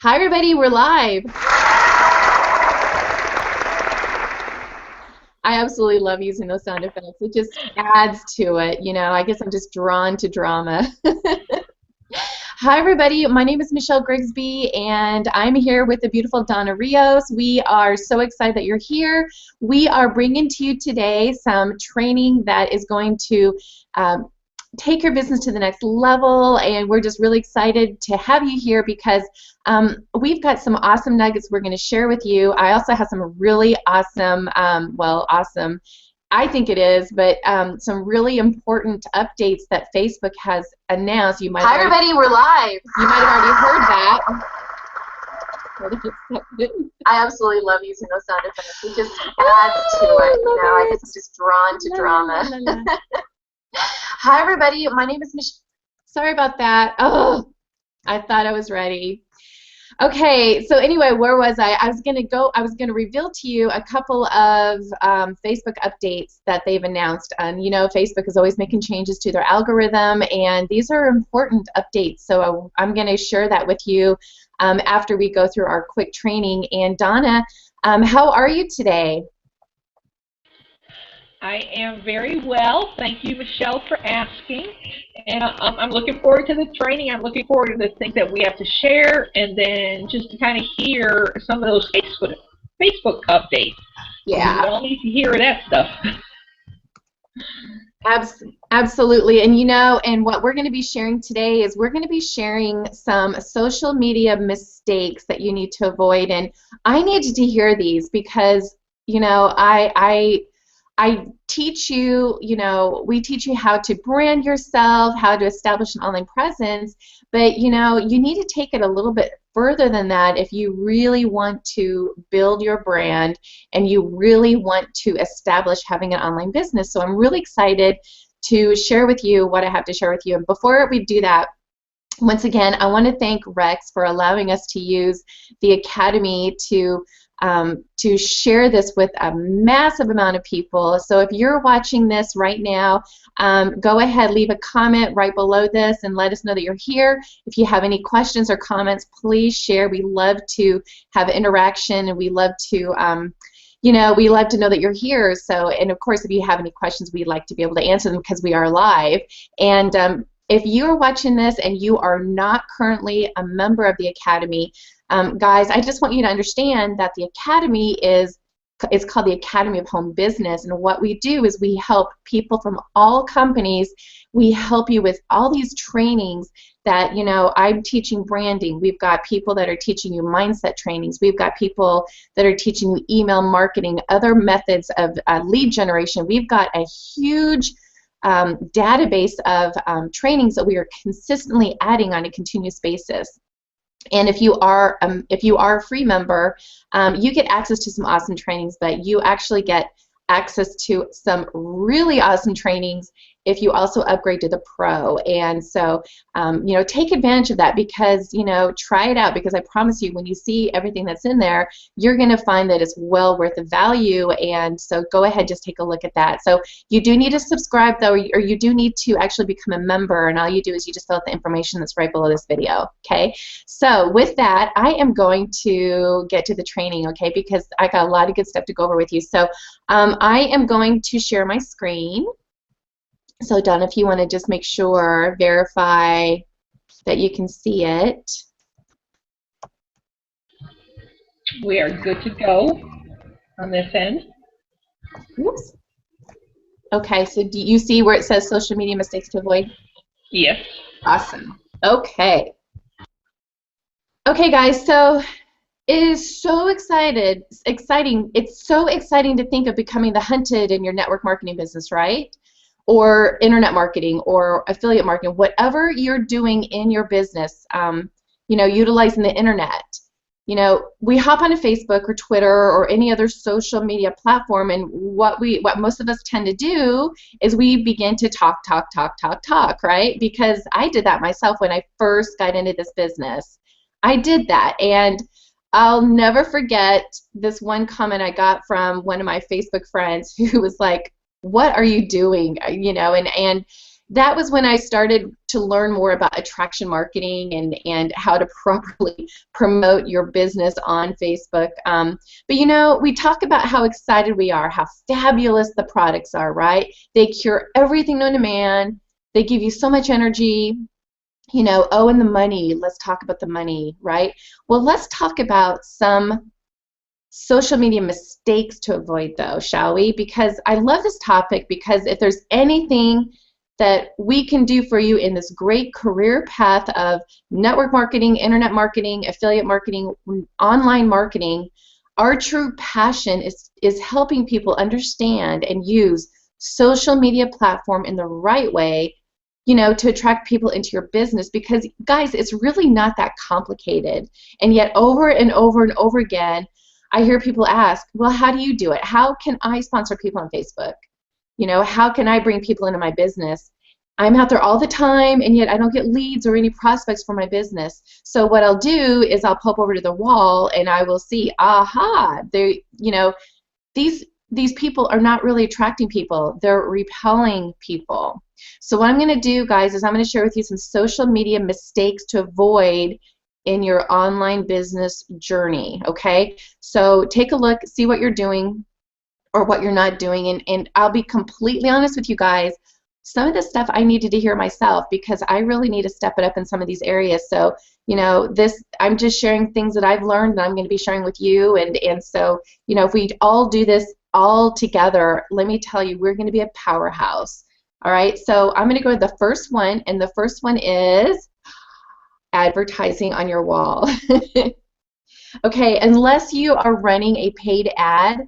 Hi, everybody. We're live. I absolutely love using those sound effects. It just adds to it. I guess I'm just drawn to drama. Hi, everybody. My name is Michelle Grigsby, and I'm here with the beautiful Donna Rios. We are so excited that you're here. We are bringing to you today some training that is going to take your business to the next level, and we're just really excited to have you here because we've got some awesome nuggets we're going to share with you. I also have some really awesome, awesome, I think it is, but some really important updates that Facebook has announced. Hi, everybody, we're live. You might have already heard that. I absolutely love using those sound effects. It just adds to it. I guess I'm just drawn to drama. Hi, everybody. My name is Michelle. Sorry about that. Oh, I thought I was ready. Okay, so anyway, where was I? I was going to reveal to you a couple of Facebook updates that they've announced. And Facebook is always making changes to their algorithm, and these are important updates. So I'm going to share that with you after we go through our quick training. And Donna, how are you today? I am very well. Thank you, Michelle, for asking. And I'm looking forward to the training. I'm looking forward to the things that we have to share, and then just to kind of hear some of those Facebook updates. Yeah. We all need to hear that stuff. Absolutely. And what we're going to be sharing today is we're going to be sharing some social media mistakes that you need to avoid. And I needed to hear these because, I teach you, we teach you how to brand yourself, how to establish an online presence, but you need to take it a little bit further than that if you really want to build your brand and you really want to establish having an online business. So I'm really excited to share with you what I have to share with you. And before we do that, once again, I want to thank Rex for allowing us to use the Academy to share this with a massive amount of people. So if you're watching this right now, go ahead, leave a comment right below this and let us know that you're here. If you have any questions or comments, please share. We love to have interaction, and we love to we love to know that you're here. So, and of course, if you have any questions, we'd like to be able to answer them because we are live. And if you're watching this and you are not currently a member of the Academy, guys, I just want you to understand that the Academy is called the Academy of Home Business, and what we do is we help people from all companies. We help you with all these trainings that, I'm teaching branding. We've got people that are teaching you mindset trainings. We've got people that are teaching you email marketing, other methods of lead generation. We've got a huge database of trainings that we are consistently adding on a continuous basis. And if you are a free member, you get access to some awesome trainings, but you actually get access to some really awesome trainings if you also upgrade to the Pro. And so, take advantage of that because, try it out, because I promise you, when you see everything that's in there, you're going to find that it's well worth the value. And so go ahead, just take a look at that. So you do need to subscribe, though, or you do need to actually become a member, and all you do is you just fill out the information that's right below this video, okay? So with that, I am going to get to the training, okay, because I got a lot of good stuff to go over with you. So I am going to share my screen. So Donna, if you want to just make sure, verify that you can see it. We are good to go on this end. Oops. Okay, so do you see where it says social media mistakes to avoid? Yes. Awesome. Okay. Okay, guys, so it is so exciting. It's so exciting to think of becoming the hunted in your network marketing business, right? Or internet marketing or affiliate marketing, whatever you're doing in your business, utilizing the internet. We hop onto Facebook or Twitter or any other social media platform, and what most of us tend to do is we begin to talk, right? Because I did that myself when I first got into this business. I did that, and I'll never forget this one comment I got from one of my Facebook friends who was like, "What are you doing?" And that was when I started to learn more about attraction marketing and how to properly promote your business on Facebook. But you know, we talk about how excited we are, how fabulous the products are, right? They cure everything known to man. They give you so much energy. You know, oh, and the money. Let's talk about the money, right? Well, let's talk about some social media mistakes to avoid, though, shall we? Because I love this topic, because if there's anything that we can do for you in this great career path of network marketing, internet marketing, affiliate marketing, online marketing, our true passion is helping people understand and use social media platform in the right way, you know, to attract people into your business. Because guys, it's really not that complicated. And yet over and over and over again, I hear people ask, well, how do you do it? How can I sponsor people on Facebook? You know, how can I bring people into my business? I'm out there all the time, and yet I don't get leads or any prospects for my business. So what I'll do is I'll pop over to the wall and I will see, aha, they, you know, these people are not really attracting people. They're repelling people. So what I'm going to do, guys, is I'm going to share with you some social media mistakes to avoid in your online business journey, okay? So take a look, see what you're doing or what you're not doing, and I'll be completely honest with you guys, some of this stuff I needed to hear myself, because I really need to step it up in some of these areas. So, you know, this, I'm just sharing things that I've learned that I'm going to be sharing with you, and so, you know, if we all do this all together, let me tell you, we're going to be a powerhouse. All right, so I'm going to go to the first one, and the first one is advertising on your wall. Okay, unless you are running a paid ad,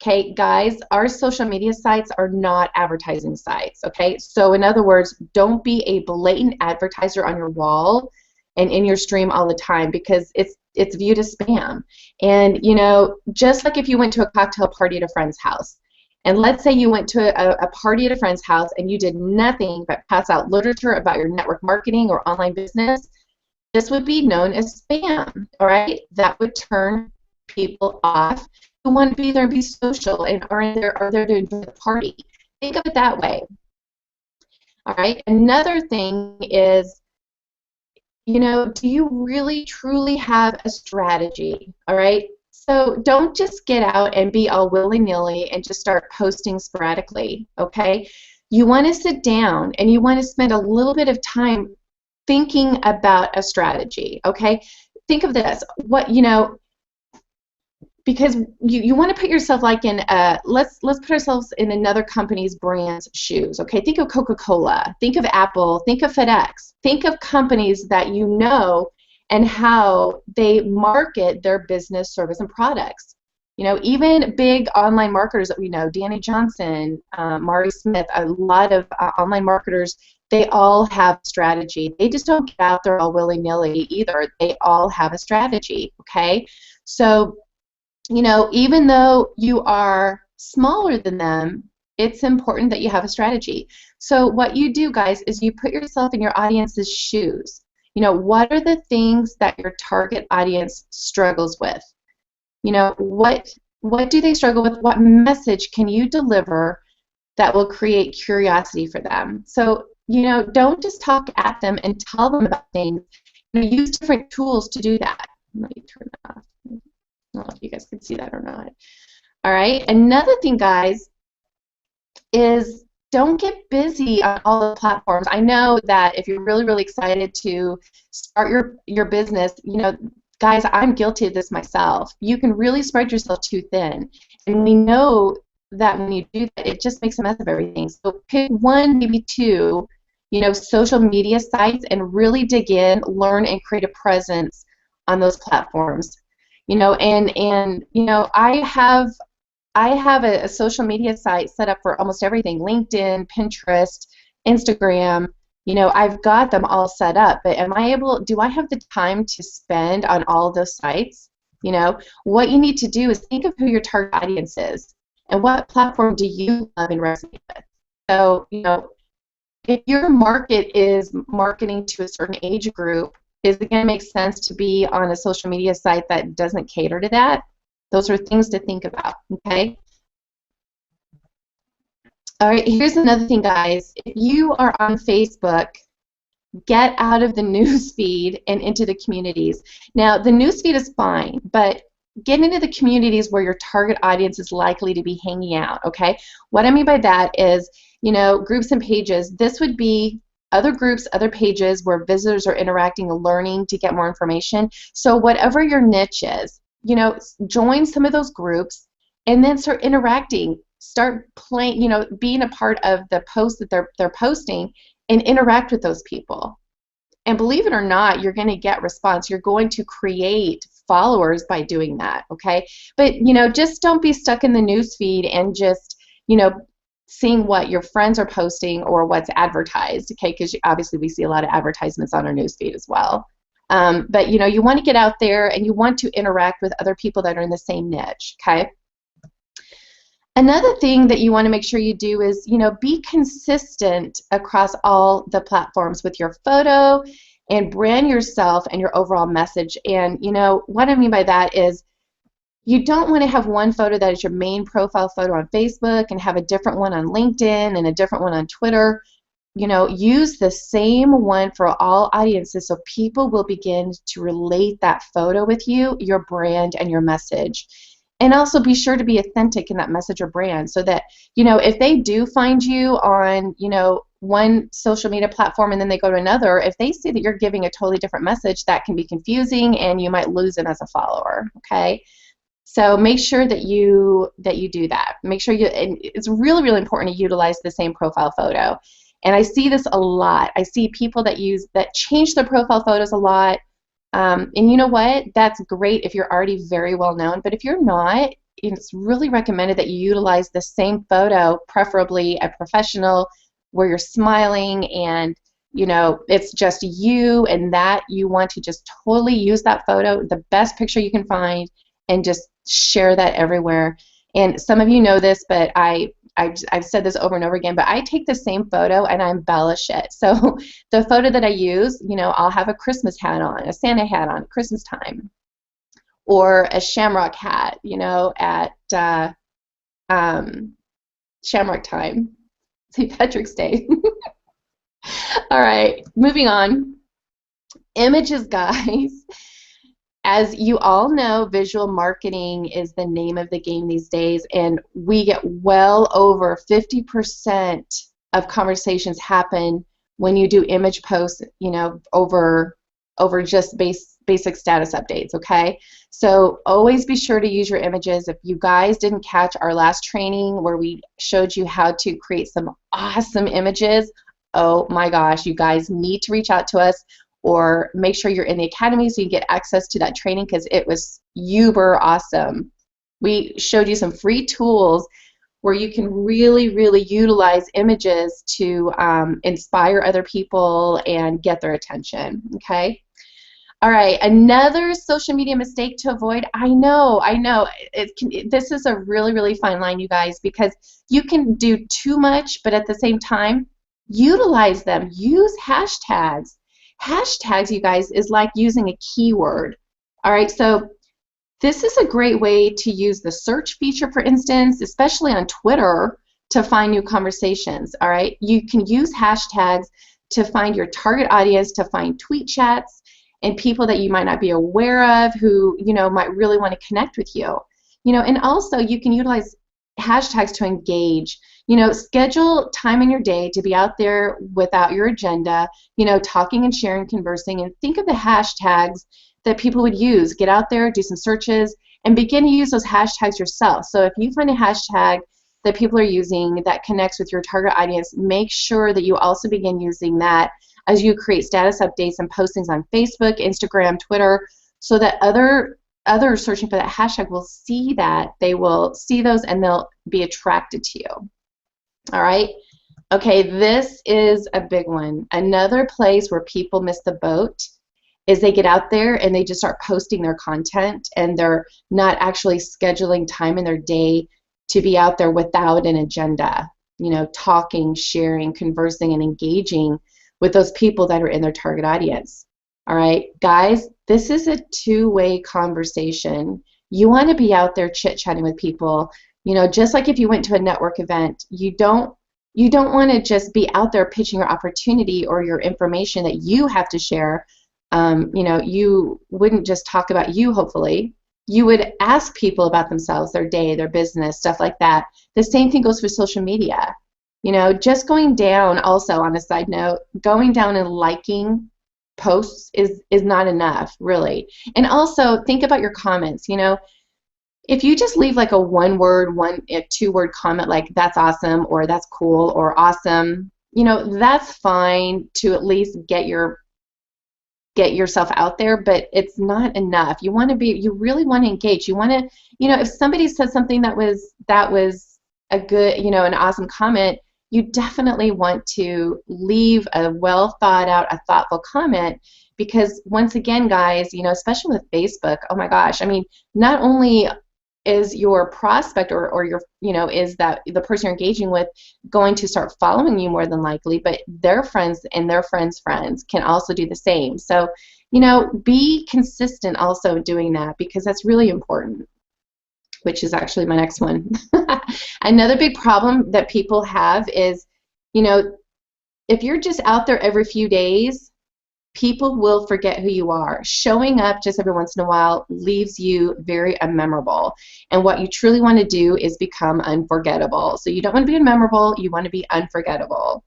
okay, guys, our social media sites are not advertising sites, okay? So in other words, don't be a blatant advertiser on your wall and in your stream all the time, because it's viewed as spam. And, you know, just like if you went to a cocktail party at a friend's house, and let's say you went to a party at a friend's house and you did nothing but pass out literature about your network marketing or online business, this would be known as spam, all right? That would turn people off who want to be there and be social and are there to enjoy the party. Think of it that way. All right. Another thing is, you know, do you really truly have a strategy? All right. So don't just get out and be all willy-nilly and just start posting sporadically. Okay. You want to sit down and you want to spend a little bit of time thinking about a strategy. Okay. Think of this. What, you know, because you want to put yourself like in let's put ourselves in another company's brand's shoes. Okay, think of Coca-Cola, think of Apple, think of FedEx, think of companies that you know and how they market their business, service, and products. You know, even big online marketers that we know, Danny Johnson, Mari Smith, a lot of online marketers, they all have strategy. They just don't get out there all willy-nilly either. They all have a strategy. Okay, so, you know, even though you are smaller than them, it's important that you have a strategy. So what you do, guys, is you put yourself in your audience's shoes. You know, what are the things that your target audience struggles with? You know, what do they struggle with? What message can you deliver that will create curiosity for them? So, you know, don't just talk at them and tell them about things. You know, use different tools to do that. Let me turn that off. I don't know if you guys can see that or not. All right. Another thing, guys, is don't get busy on all the platforms. I know that if you're really, really excited to start your business, you know, guys, I'm guilty of this myself. You can really spread yourself too thin. And we know that when you do that, it just makes a mess of everything. So pick one, maybe two, you know, social media sites and really dig in, learn, and create a presence on those platforms. You know, and you know, I have a social media site set up for almost everything: LinkedIn, Pinterest, Instagram. You know, I've got them all set up, but do I have the time to spend on all of those sites? You know, what you need to do is think of who your target audience is and what platform do you love and resonate with. So, you know, if your market is marketing to a certain age group, is it going to make sense to be on a social media site that doesn't cater to that? Those are things to think about, okay? All right, here's another thing, guys. If you are on Facebook, get out of the news feed and into the communities. Now, the news feed is fine, but get into the communities where your target audience is likely to be hanging out, okay? What I mean by that is, you know, groups and pages. This would be other groups, other pages where visitors are interacting and learning to get more information. So whatever your niche is, you know, join some of those groups and then start interacting. Start playing, you know, being a part of the posts that they're posting and interact with those people. And believe it or not, you're going to get response. You're going to create followers by doing that, okay? But, you know, just don't be stuck in the news feed and just, you know, seeing what your friends are posting or what's advertised, okay? Because obviously we see a lot of advertisements on our news feed as well. But, you know, you want to get out there and you want to interact with other people that are in the same niche, okay? Another thing that you want to make sure you do is, you know, be consistent across all the platforms with your photo and brand yourself and your overall message. And, you know, what I mean by that is you don't want to have one photo that is your main profile photo on Facebook and have a different one on LinkedIn and a different one on Twitter. You know, use the same one for all audiences so people will begin to relate that photo with you, your brand, and your message. And also be sure to be authentic in that message or brand so that, you know, if they do find you on, you know, one social media platform and then they go to another, if they see that you're giving a totally different message, that can be confusing and you might lose them as a follower, okay? So make sure that you do that. Make sure and it's really, really important to utilize the same profile photo. And I see this a lot. I see people that change their profile photos a lot. And you know what? That's great if you're already very well known, but if you're not, it's really recommended that you utilize the same photo, preferably a professional, where you're smiling and, you know, it's just you and that you want to just totally use that photo, the best picture you can find, and just share that everywhere. And some of you know this, but I've said this over and over again, but I take the same photo and I embellish it. So the photo that I use, you know, I'll have a Christmas hat on, a Santa hat on at Christmas time, or a shamrock hat, you know, at shamrock time, St. Patrick's Day. All right, moving on. Images, guys. As you all know, visual marketing is the name of the game these days, and we get well over 50% of conversations happen when you do image posts, you know, over just basic status updates, okay? So always be sure to use your images. If you guys didn't catch our last training where we showed you how to create some awesome images, oh my gosh, you guys need to reach out to us or make sure you're in the academy so you get access to that training because it was uber awesome. We showed you some free tools where you can really, really utilize images to inspire other people and get their attention, okay? All right, another social media mistake to avoid. I know, this is a really, really fine line, you guys, because you can do too much, but at the same time, utilize them. Use hashtags. Hashtags, you guys, is like using a keyword. All right, so this is a great way to use the search feature, for instance, especially on Twitter, to find new conversations. All right, you can use hashtags to find your target audience, to find tweet chats and people that you might not be aware of who, you know, might really want to connect with you. You know, and also you can utilize hashtags to engage. You know, schedule time in your day to be out there without your agenda, you know, talking and sharing, conversing, and think of the hashtags that people would use. Get out there, do some searches, and begin to use those hashtags yourself. So if you find a hashtag that people are using that connects with your target audience, make sure that you also begin using that as you create status updates and postings on Facebook, Instagram, Twitter, so that others searching for that hashtag will see that. They will see those and they'll be attracted to you. All right. Okay, this is a big one. Another place where people miss the boat is they get out there and they just start posting their content and they're not actually scheduling time in their day to be out there without an agenda, you know, talking, sharing, conversing, and engaging with those people that are in their target audience. All right, guys, this is a two-way conversation. You want to be out there chit-chatting with people. You know, just like if you went to a network event, you don't You don't want to just be out there pitching your opportunity or your information that you have to share. You know, you wouldn't just talk about you, hopefully. You would ask people about themselves, their day, their business, stuff like that. The same thing goes for social media. You know, just going down, also on a side note, going down and liking posts is not enough, really. And also think about your comments. You know, if you just leave like a a 2-word comment like that's awesome or that's cool or awesome, you know, that's fine to at least get yourself out there, but it's not enough. You really want to engage. You want to, you know, if somebody says something that was a good, you know, an awesome comment, you definitely want to leave a well thought out, a thoughtful comment, because once again, guys, you know, especially with Facebook, oh my gosh, I mean, not only is your prospect or your, you know, is that the person you're engaging with going to start following you more than likely, but their friends and their friends' friends can also do the same. So, you know, be consistent also doing that, because that's really important, which is actually my next one. Another big problem that people have is, you know, if you're just out there every few days, people will forget who you are. Showing up just every once in a while leaves you very unmemorable. And what you truly want to do is become unforgettable. So you don't want to be unmemorable, you want to be unforgettable.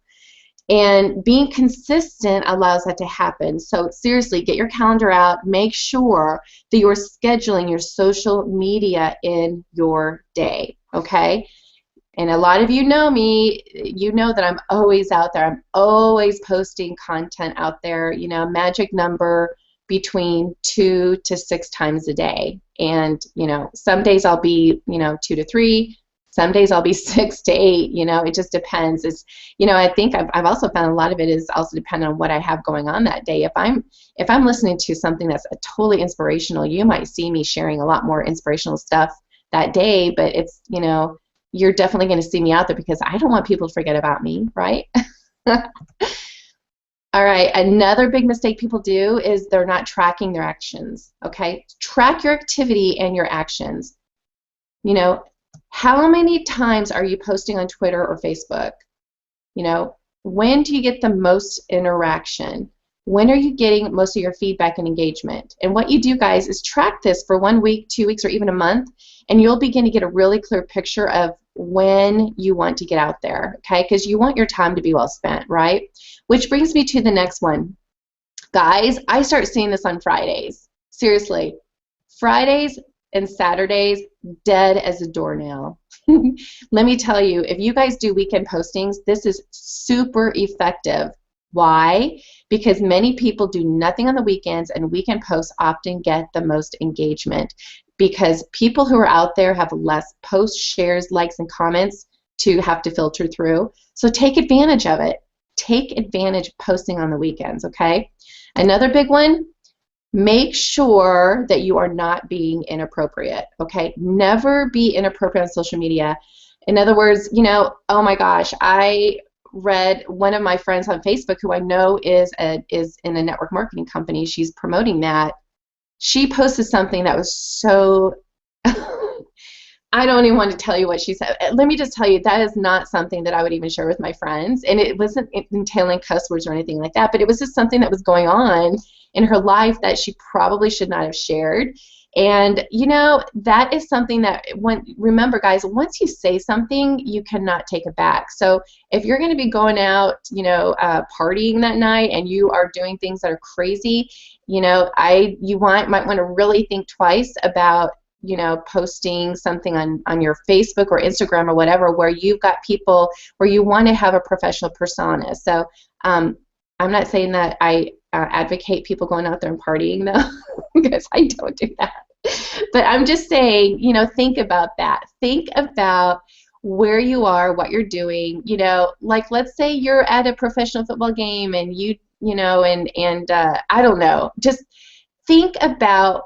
And being consistent allows that to happen. So seriously, get your calendar out. Make sure that you're scheduling your social media in your day, okay? And a lot of you know me, you know that I'm always out there. I'm always posting content out there, you know, magic number between 2 to 6 times a day. And, you know, some days I'll be, you know, 2 to 3. Some days I'll be 6 to 8, you know, it just depends. It's, you know, I think I've also found a lot of it is also dependent on what I have going on that day. If I'm listening to something that's totally inspirational, you might see me sharing a lot more inspirational stuff that day, but it's, you know, you're definitely going to see me out there because I don't want people to forget about me, right? All right, another big mistake people do is they're not tracking their actions, okay? Track your activity and your actions. You know, how many times are you posting on Twitter or Facebook? You know, when do you get the most interaction? When are you getting most of your feedback and engagement? And what you do, guys, is track this for 1 week, 2 weeks, or even a month, and you'll begin to get a really clear picture of when you want to get out there, okay? Because you want your time to be well spent, right? Which brings me to the next one. Guys, I start seeing this on Fridays. Seriously. Fridays and Saturdays, dead as a doornail. Let me tell you, if you guys do weekend postings, this is super effective. Why? Because many people do nothing on the weekends, and weekend posts often get the most engagement because people who are out there have less posts, shares, likes, and comments to have to filter through. So take advantage of it. Take advantage of posting on the weekends, okay? Another big one, make sure that you are not being inappropriate, okay? Never be inappropriate on social media. In other words, you know, oh my gosh, I read one of my friends on Facebook who I know is in a network marketing company. She's promoting that. She posted something that was so I don't even want to tell you what she said. Let me just tell you, that is not something that I would even share with my friends. And it wasn't entailing cuss words or anything like that, but it was just something that was going on in her life that she probably should not have shared. And, you know, that is something that, remember, guys, once you say something, you cannot take it back. So if you're going to be going out, you know, partying that night and you are doing things that are crazy, you know, you might want to really think twice about, you know, posting something on your Facebook or Instagram or whatever where you've got people where you want to have a professional persona. So I'm not saying that I advocate people going out there and partying, though, because I don't do that. But I'm just saying, you know, think about that. Think about where you are, what you're doing. You know, like let's say you're at a professional football game and you know, and I don't know. Just think about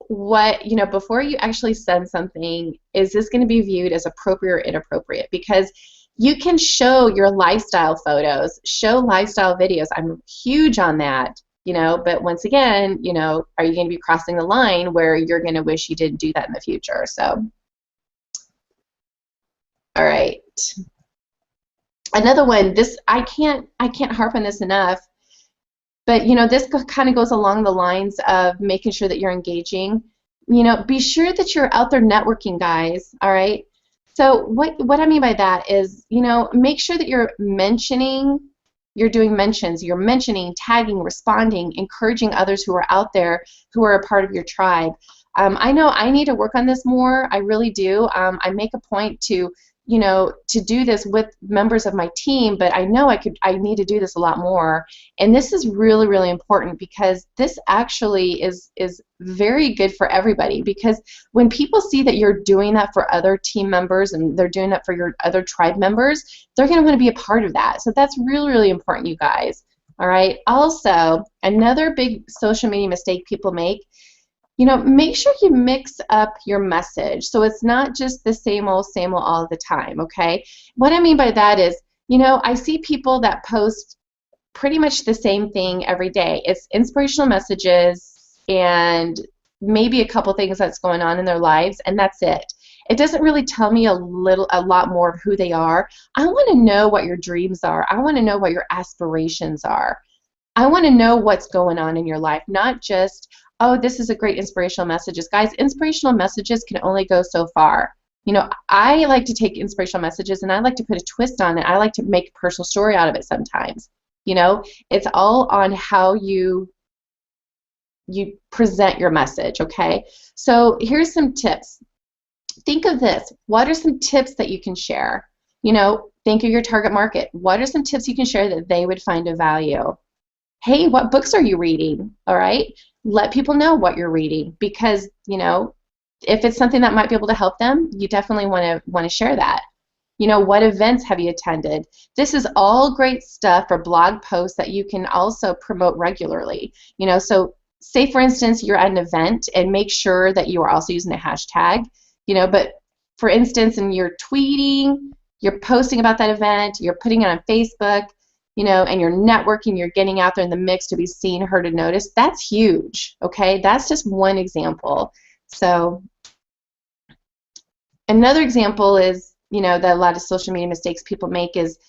what, you know, before you actually send something, is this going to be viewed as appropriate or inappropriate? Because you can show your lifestyle photos, show lifestyle videos. I'm huge on that, you know, but once again, you know, are you going to be crossing the line where you're going to wish you didn't do that in the future? So, all right. Another one, this I can't harp on this enough, but this kind of goes along the lines of making sure that you're engaging. Be sure that you're out there networking, guys. All right. So what I mean by that is, make sure that you're doing mentions, you're mentioning, tagging, responding, encouraging others who are out there who are a part of your tribe. I know I need to work on this more. I really do. I make a point to do this with members of my team, but I know I need to do this a lot more. And this is really, really important because this actually is very good for everybody, because when people see that you're doing that for other team members and they're doing that for your other tribe members, they're going to want to be a part of that. So that's really, really important, you guys. All right. Also, another big social media mistake people make, make sure you mix up your message so it's not just the same old all the time, okay? What I mean by that is, I see people that post pretty much the same thing every day. It's inspirational messages and maybe a couple things that's going on in their lives, and that's it. It doesn't really tell me a lot more of who they are. I want to know what your dreams are. I want to know what your aspirations are. I want to know what's going on in your life, not just, oh, this is a great inspirational messages. Guys, inspirational messages can only go so far. I like to take inspirational messages and I like to put a twist on it. I like to make a personal story out of it sometimes. It's all on how you present your message, okay? So here's some tips. Think of this. What are some tips that you can share? Think of your target market. What are some tips you can share that they would find of value? Hey, what books are you reading? All right. Let people know what you're reading, because, if it's something that might be able to help them, you definitely want to share that. What events have you attended? This is all great stuff for blog posts that you can also promote regularly. So say, for instance, you're at an event, and make sure that you are also using a hashtag, but for instance, and you're tweeting, you're posting about that event, you're putting it on Facebook, and you're networking, you're getting out there in the mix to be seen, heard, and noticed. That's huge, okay? That's just one example. So another example is, that a lot of social media mistakes people make is,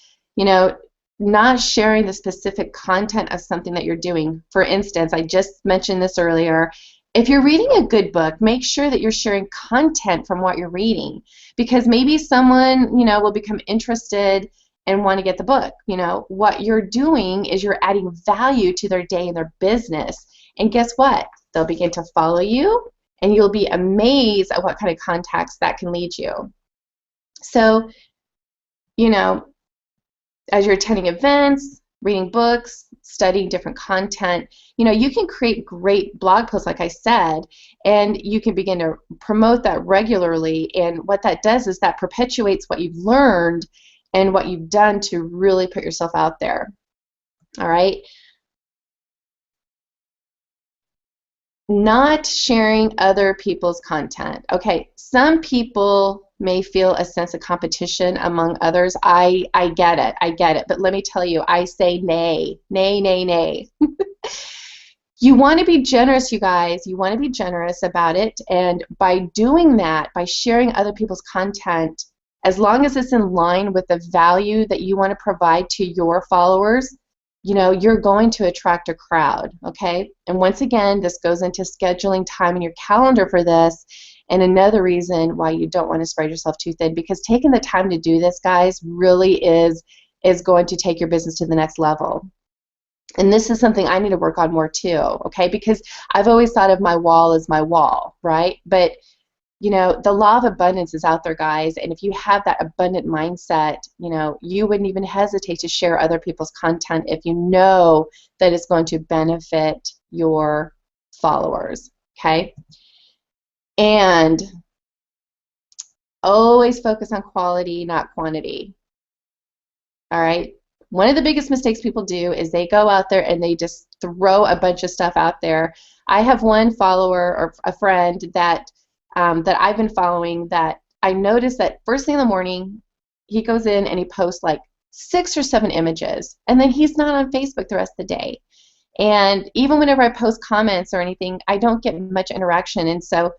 not sharing the specific content of something that you're doing. For instance, I just mentioned this earlier. If you're reading a good book, make sure that you're sharing content from what you're reading, because maybe someone, will become interested and want to get the book. What you're doing is you're adding value to their day and their business. And guess what? They'll begin to follow you, and you'll be amazed at what kind of contacts that can lead you. So, as you're attending events, reading books, studying different content, you can create great blog posts, like I said, and you can begin to promote that regularly. And what that does is that perpetuates what you've learned and what you've done to really put yourself out there. All right. Not sharing other people's content. Okay, some people may feel a sense of competition among others. I get it, but let me tell you, I say nay, nay, nay, nay. You want to be generous, you guys. You want to be generous about it, and by doing that, by sharing other people's content, as long as it's in line with the value that you want to provide to your followers, you're going to attract a crowd, okay? And once again, this goes into scheduling time in your calendar for this, and another reason why you don't want to spread yourself too thin, because taking the time to do this, guys, really is going to take your business to the next level. And this is something I need to work on more too, okay? Because I've always thought of my wall as my wall, right? But the law of abundance is out there, guys, and if you have that abundant mindset, you wouldn't even hesitate to share other people's content if you know that it's going to benefit your followers, okay? And always focus on quality, not quantity, all right? One of the biggest mistakes people do is they go out there and they just throw a bunch of stuff out there. I have one follower or a friend that I've been following, that I noticed that first thing in the morning, he goes in and he posts like 6 or 7 images, and then he's not on Facebook the rest of the day. And even whenever I post comments or anything, I don't get much interaction. And so,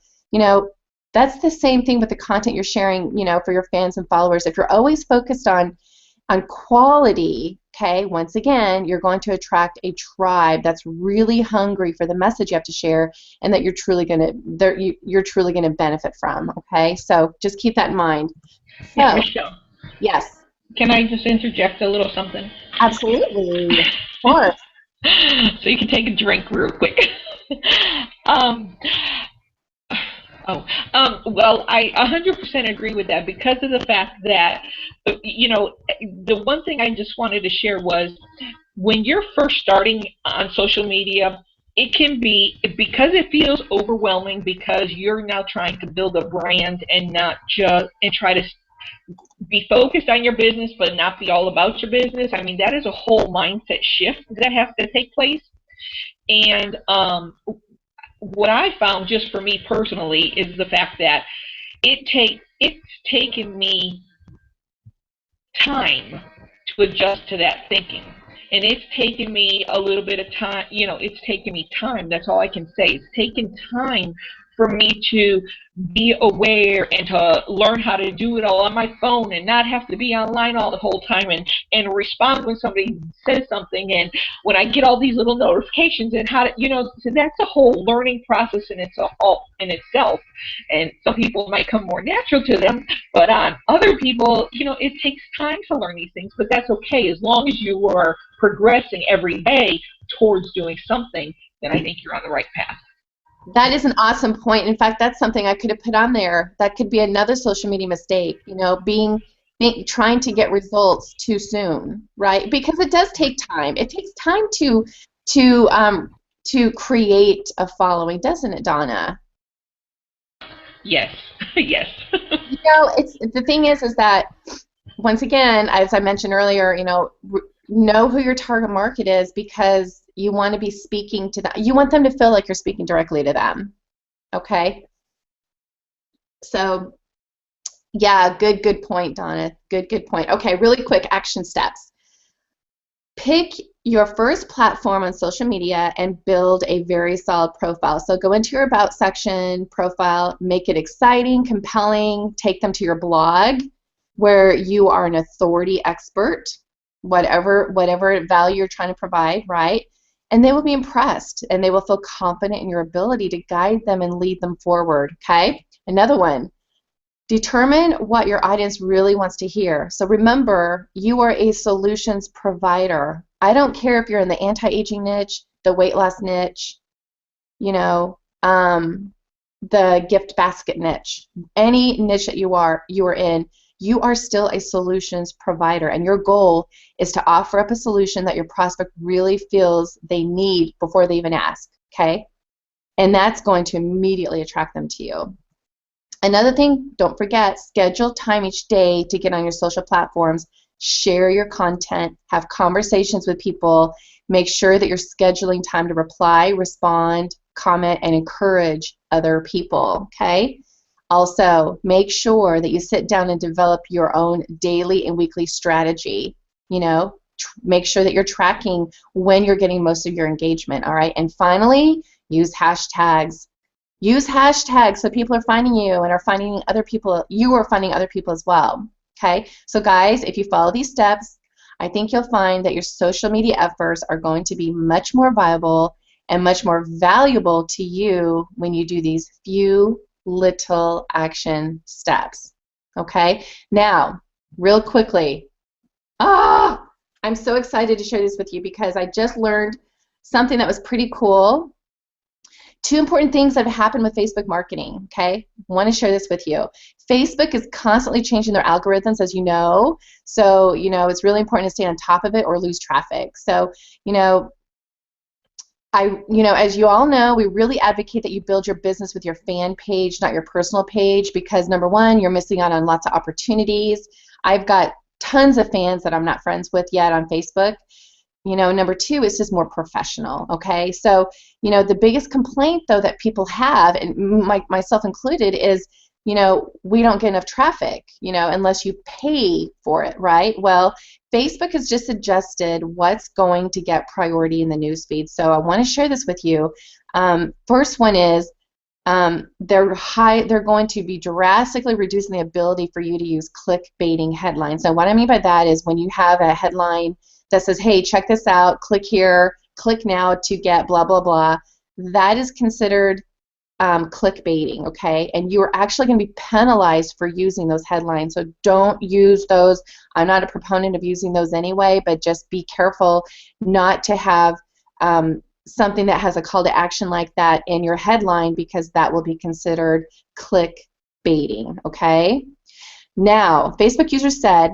that's the same thing with the content you're sharing, for your fans and followers. If you're always focused on On quality, okay, once again, you're going to attract a tribe that's really hungry for the message you have to share, and that you're truly going to you're truly going to benefit from. Okay, so just keep that in mind. Yeah, So, Michelle, yes, can I just interject a little something? absolutely, of course. So you can take a drink real quick. um, well, I 100% agree with that because of the fact that, the one thing I just wanted to share was when you're first starting on social media, it can be, because it feels overwhelming because you're now trying to build a brand and not just, and try to be focused on your business but not be all about your business. I mean, that is a whole mindset shift that has to take place. And what I found just for me personally is the fact that it's taken me time to adjust to that thinking. And it's taken me a little bit of time, it's taken me time. That's all I can say. It's taken time for me to be aware and to learn how to do it all on my phone and not have to be online all the whole time and respond when somebody says something, and when I get all these little notifications, and how to, so that's a whole learning process all in itself. And some people might come more natural to them, but on other people, it takes time to learn these things, but that's okay. As long as you are progressing every day towards doing something, then I think you're on the right path. That is an awesome point. In fact, that's something I could have put on there. That could be another social media mistake, being trying to get results too soon, right? Because it does take time. It takes time to create a following, doesn't it, Donna? Yes. Yes. It's the thing is that, once again, as I mentioned earlier, know who your target market is, because you want to be speaking to them. You want them to feel like you're speaking directly to them. Okay? So, yeah, good point, Donna. Good point. Okay, really quick action steps. Pick your first platform on social media and build a very solid profile. So go into your About section, profile, make it exciting, compelling, take them to your blog where you are an authority expert, whatever value you're trying to provide, right? And they will be impressed, and they will feel confident in your ability to guide them and lead them forward, okay? Another one, determine what your audience really wants to hear. So remember, you are a solutions provider. I don't care if you're in the anti-aging niche, the weight loss niche, the gift basket niche, any niche that you are in, you are still a solutions provider, and your goal is to offer up a solution that your prospect really feels they need before they even ask, okay? And that's going to immediately attract them to you. Another thing, don't forget, schedule time each day to get on your social platforms, share your content, have conversations with people, make sure that you're scheduling time to reply, respond, comment, and encourage other people, okay? Also, make sure that you sit down and develop your own daily and weekly strategy. Make sure that you're tracking when you're getting most of your engagement, all right? And finally, use hashtags. Use hashtags so people are finding you and are finding other people. You are finding other people as well, okay? So guys, if you follow these steps, I think you'll find that your social media efforts are going to be much more viable and much more valuable to you when you do these few little action steps, okay? Now, real quickly, I'm so excited to share this with you because I just learned something that was pretty cool. 2 important things that have happened with Facebook marketing, okay? I want to share this with you. Facebook is constantly changing their algorithms, as you know, so, it's really important to stay on top of it or lose traffic. So, as you all know, we really advocate that you build your business with your fan page, not your personal page, because number one, you're missing out on lots of opportunities. I've got tons of fans that I'm not friends with yet on Facebook. Number two, it's just more professional, okay? So, the biggest complaint, though, that people have, and myself included, is, we don't get enough traffic, unless you pay for it, right? Well, Facebook has just adjusted what's going to get priority in the newsfeed. So I want to share this with you. First one is they're going to be drastically reducing the ability for you to use clickbaiting headlines. So what I mean by that is when you have a headline that says, hey, check this out, click here, click now to get blah, blah, blah, that is considered clickbaiting, okay? And you are actually going to be penalized for using those headlines. So don't use those. I'm not a proponent of using those anyway, but just be careful not to have something that has a call to action like that in your headline, because that will be considered clickbaiting, okay? Now, Facebook users said,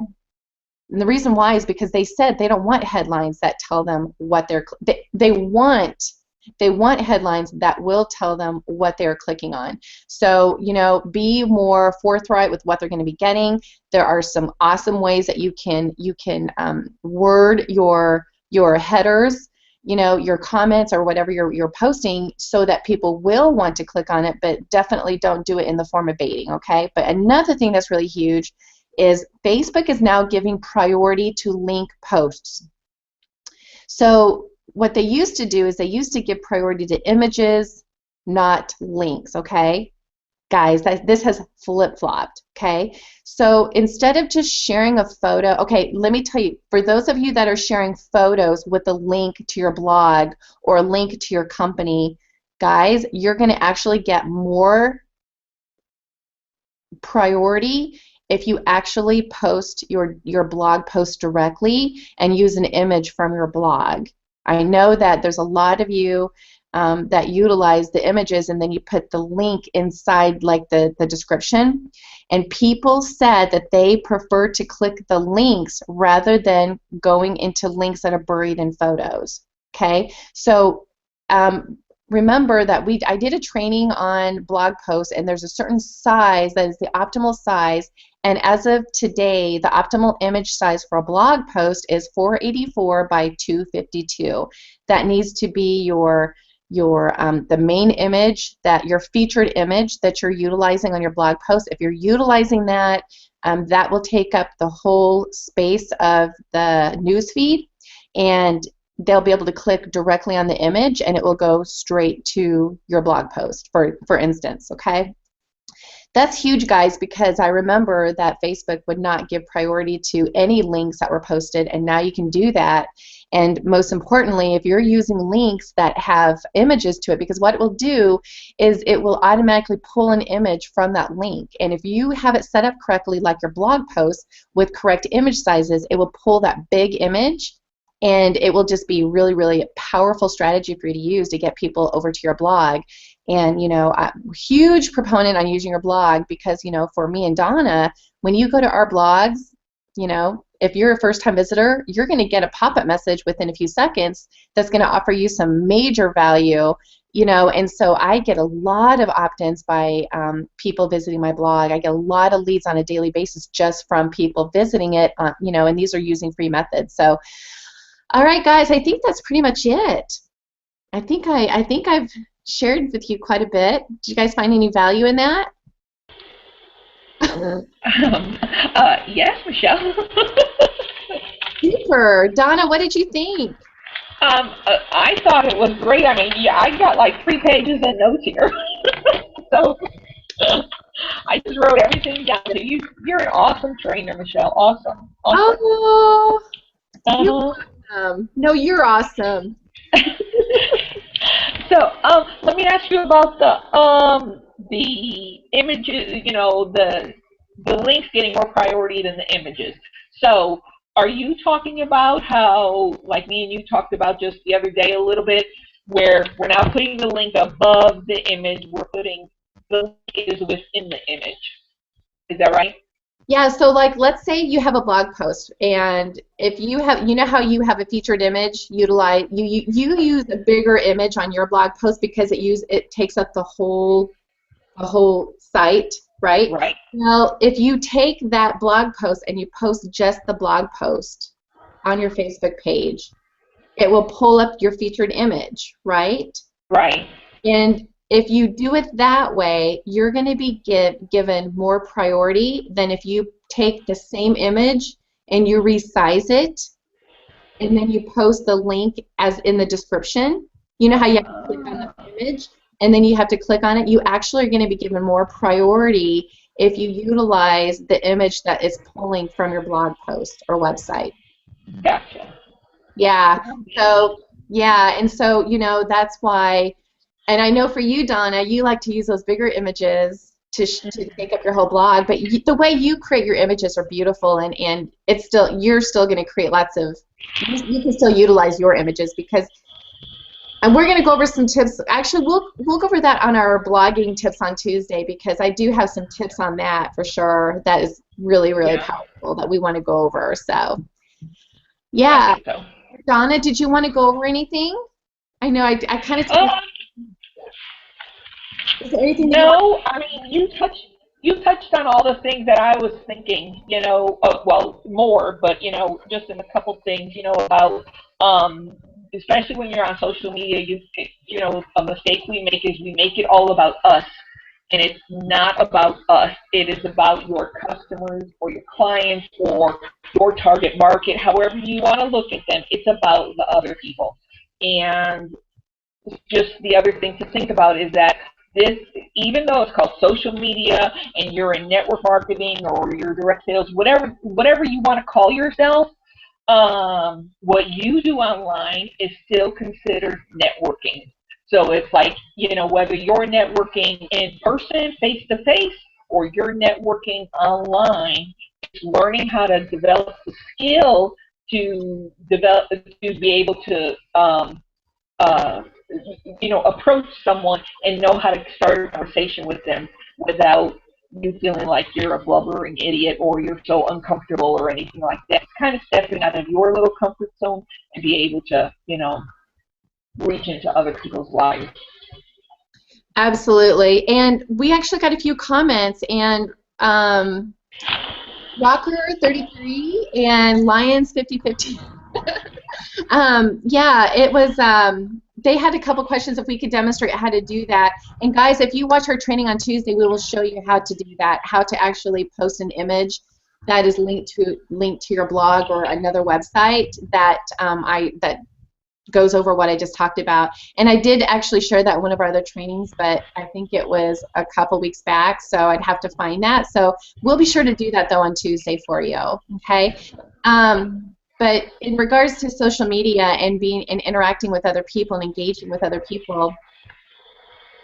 and the reason why is because they said they don't want headlines that tell them what they want headlines that will tell them what they're clicking on. So, you know, be more forthright with what they're going to be getting. There are some awesome ways that you can word your headers, you know, your comments or whatever you're posting, so that people will want to click on it, but definitely don't do it in the form of baiting, okay? But another thing that's really huge is Facebook is now giving priority to link posts. So what they used to do is they used to give priority to images, not links, okay? Guys, this has flip-flopped, okay? So instead of just sharing a photo, okay, let me tell you, for those of you that are sharing photos with a link to your blog or a link to your company, guys, you're going to actually get more priority if you actually post your blog post directly and use an image from your blog. I know that there's a lot of you that utilize the images and then you put the link inside like the description, and people said that they prefer to click the links rather than going into links that are buried in photos. Okay, so remember that I did a training on blog posts, and there's a certain size that is the optimal size, and as of today the optimal image size for a blog post is 484 by 252. That needs to be the main image, that your featured image that you're utilizing on your blog post. If you're utilizing that, that will take up the whole space of the newsfeed, and they'll be able to click directly on the image and it will go straight to your blog post, for instance, okay? That's huge, guys, because I remember that Facebook would not give priority to any links that were posted, and now you can do that. And most importantly, if you're using links that have images to it, because what it will do is it will automatically pull an image from that link. And if you have it set up correctly, like your blog post with correct image sizes, it will pull that big image, and it will just be really, really a powerful strategy for you to use to get people over to your blog. And, you know, I'm a huge proponent on using your blog because, you know, for me and Donna, when you go to our blogs, you know, if you're a first-time visitor, you're going to get a pop-up message within a few seconds that's going to offer you some major value, you know, and so I get a lot of opt-ins by people visiting my blog. I get a lot of leads on a daily basis just from people visiting it, you know, and these are using free methods. So, all right, guys, I think that's pretty much it. I think I've shared with you quite a bit. Did you guys find any value in that? Yes, Michelle. Super. Donna, what did you think? I thought it was great. I mean, yeah, I got like 3 pages of notes here. So I just wrote everything down. So you're an awesome trainer, Michelle. Awesome. Oh, you're awesome. No, you're awesome. So let me ask you about the images. You know, the links getting more priority than the images. So are you talking about how, like me and you talked about just the other day a little bit, where we're now putting the link above the image, we're putting the link is within the image? Is that right? Yeah, so like let's say you have a blog post, and if you have, you know how you have a featured image, you use a bigger image on your blog post because it takes up the whole site, right? Right. Well, if you take that blog post and you post just the blog post on your Facebook page, it will pull up your featured image, right? Right. And if you do it that way, you're going to be given more priority than if you take the same image and you resize it and then you post the link as in the description. You know how you have to click on the image and then you have to click on it, you actually are going to be given more priority if you utilize the image that is pulling from your blog post or website. Gotcha. Yeah. So, yeah, and so, that's why, and I know for you, Donna, you like to use those bigger images to take up your whole blog, but the way you create your images are beautiful, and you're still going to create lots of, you can still utilize your images because, and we're going to go over some tips. Actually, we'll go over that on our blogging tips on Tuesday, because I do have some tips on that for sure that is really, really powerful that we want to go over. So, yeah. I think so. Donna, did you want to go over anything? I know I kind of Is there anything No, I mean, you touched on all the things that I was thinking, well, more, but, just in a couple things, about, especially when you're on social media, a mistake we make is we make it all about us. And it's not about us. It is about your customers or your clients or your target market, however you want to look at them. It's about the other people. And just the other thing to think about is that this, even though it's called social media and you're in network marketing or you're direct sales, whatever you want to call yourself, what you do online is still considered networking. So it's like, whether you're networking in person, face to face, or you're networking online, it's learning how to develop the skill to be able to approach someone and know how to start a conversation with them without you feeling like you're a blubbering idiot or you're so uncomfortable or anything like that. It's kind of stepping out of your little comfort zone and be able to, reach into other people's lives. Absolutely. And we actually got a few comments, and Rocker33 and Lions5050. Yeah, it was, they had a couple questions if we could demonstrate how to do that. And guys, if you watch our training on Tuesday, we will show you how to do that, how to actually post an image that is linked to your blog or another website that that goes over what I just talked about. And I did actually share that in one of our other trainings, but I think it was a couple weeks back, so I'd have to find that. So we'll be sure to do that, though, on Tuesday for you, okay? But in regards to social media and interacting with other people and engaging with other people,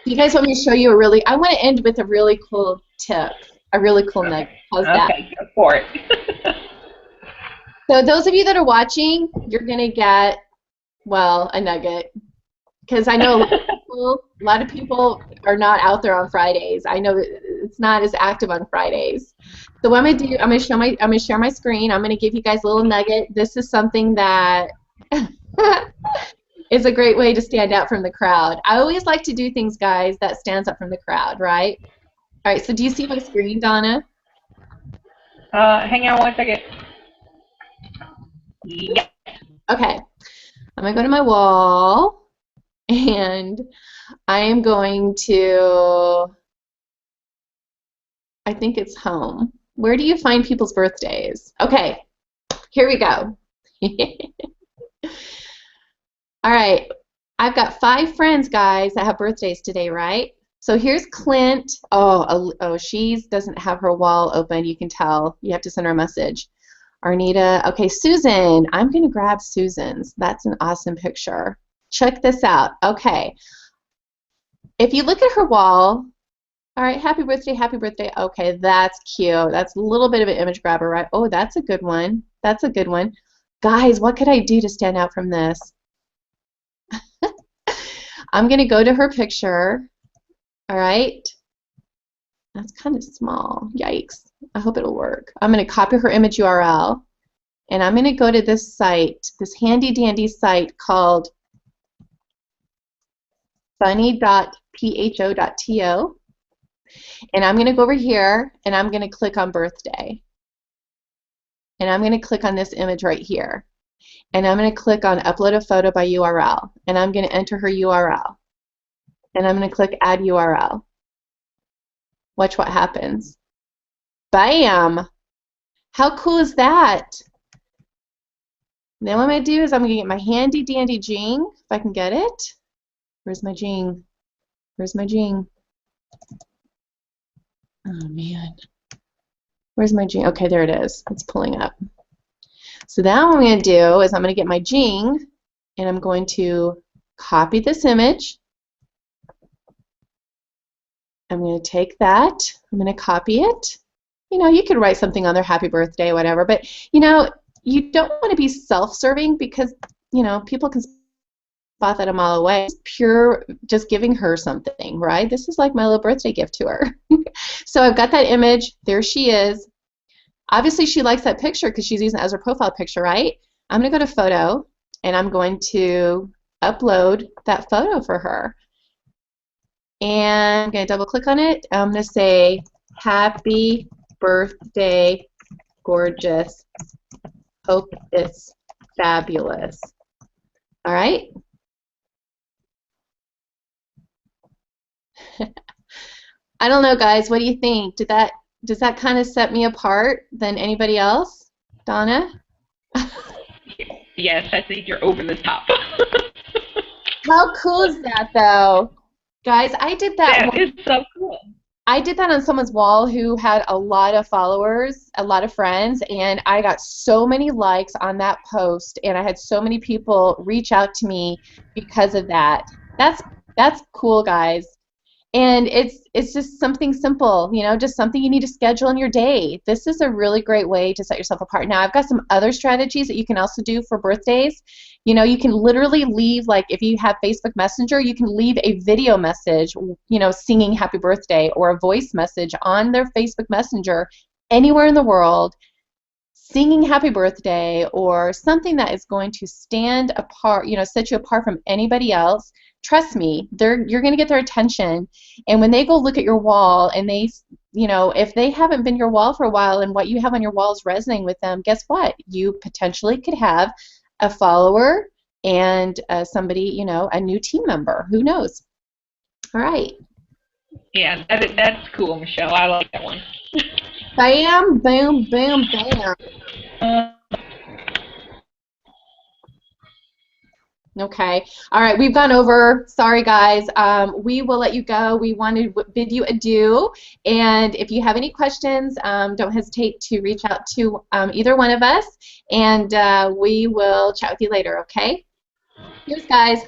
you guys want me to show you I want to end with a really cool tip, a really cool nugget. How's that? Okay, go for it. So those of you that are watching, you're going to get, well, a nugget, because I know a lot of people are not out there on Fridays. I know it's not as active on Fridays. So what I'm gonna do, I'm gonna share my screen. I'm gonna give you guys a little nugget. This is something that is a great way to stand out from the crowd. I always like to do things, guys, that stands out from the crowd, right? All right. So do you see my screen, Donna? Hang on one second. Yeah. Okay. I'm going to go to my wall, and I am going to, I think it's home. Where do you find people's birthdays? Okay, here we go. All right, I've got 5 friends, guys, that have birthdays today, right? So here's Clint. Oh, she doesn't have her wall open. You can tell. You have to send her a message. Arnita. Okay, Susan. I'm going to grab Susan's. That's an awesome picture. Check this out. Okay. If you look at her wall, all right, happy birthday, happy birthday. Okay, that's cute. That's a little bit of an image grabber, right? Oh, that's a good one. That's a good one. Guys, what could I do to stand out from this? I'm going to go to her picture. All right. That's kind of small. Yikes. I hope it'll work. I'm going to copy her image URL, and I'm going to go to this site, this handy dandy site called funny.pho.to, and I'm going to go over here, and I'm going to click on birthday, and I'm going to click on this image right here, and I'm going to click on upload a photo by URL, and I'm going to enter her URL, and I'm going to click add URL. Watch what happens. Bam! How cool is that? Then what I'm going to do is I'm going to get my handy dandy Jing, if I can get it. Where's my Jing? Where's my Jing? Oh, man. Where's my Jing? Okay, there it is. It's pulling up. So now what I'm going to do is I'm going to get my Jing, and I'm going to copy this image. I'm going to take that. I'm going to copy it. You know, you could write something on their happy birthday, whatever, but, you know, you don't want to be self-serving because, you know, people can spot that a mile away. It's pure just giving her something, right? This is like my little birthday gift to her. So I've got that image. There she is. Obviously, she likes that picture because she's using it as her profile picture, right? I'm going to go to photo, and I'm going to upload that photo for her. And I'm going to double click on it. I'm going to say, happy birthday, gorgeous. Hope it's fabulous. All right? I don't know, guys. What do you think? Does that kind of set me apart than anybody else? Donna? Yes, I think you're over the top. How cool is that, though? Guys, I did that. That is so cool. I did that on someone's wall who had a lot of followers, a lot of friends, and I got so many likes on that post, and I had so many people reach out to me because of that. That's cool, guys. And it's just something simple, you know, just something you need to schedule in your day. This is a really great way to set yourself apart. Now, I've got some other strategies that you can also do for birthdays. You know, you can literally leave, like if you have Facebook Messenger, you can leave a video message, you know, singing happy birthday, or a voice message on their Facebook Messenger anywhere in the world, singing happy birthday, or something that is going to stand apart, you know, set you apart from anybody else. Trust me, you're going to get their attention. And when they go look at your wall and they, you know, if they haven't been your wall for a while and what you have on your wall is resonating with them, guess what? You potentially could have a follower and somebody, you know, a new team member. Who knows? All right. Yeah, that's cool, Michelle. I like that one. Bam, boom, boom, bam. Okay. All right. We've gone over. Sorry, guys. We will let you go. We want to bid you adieu. And if you have any questions, don't hesitate to reach out to either one of us. And we will chat with you later, okay? Cheers, guys.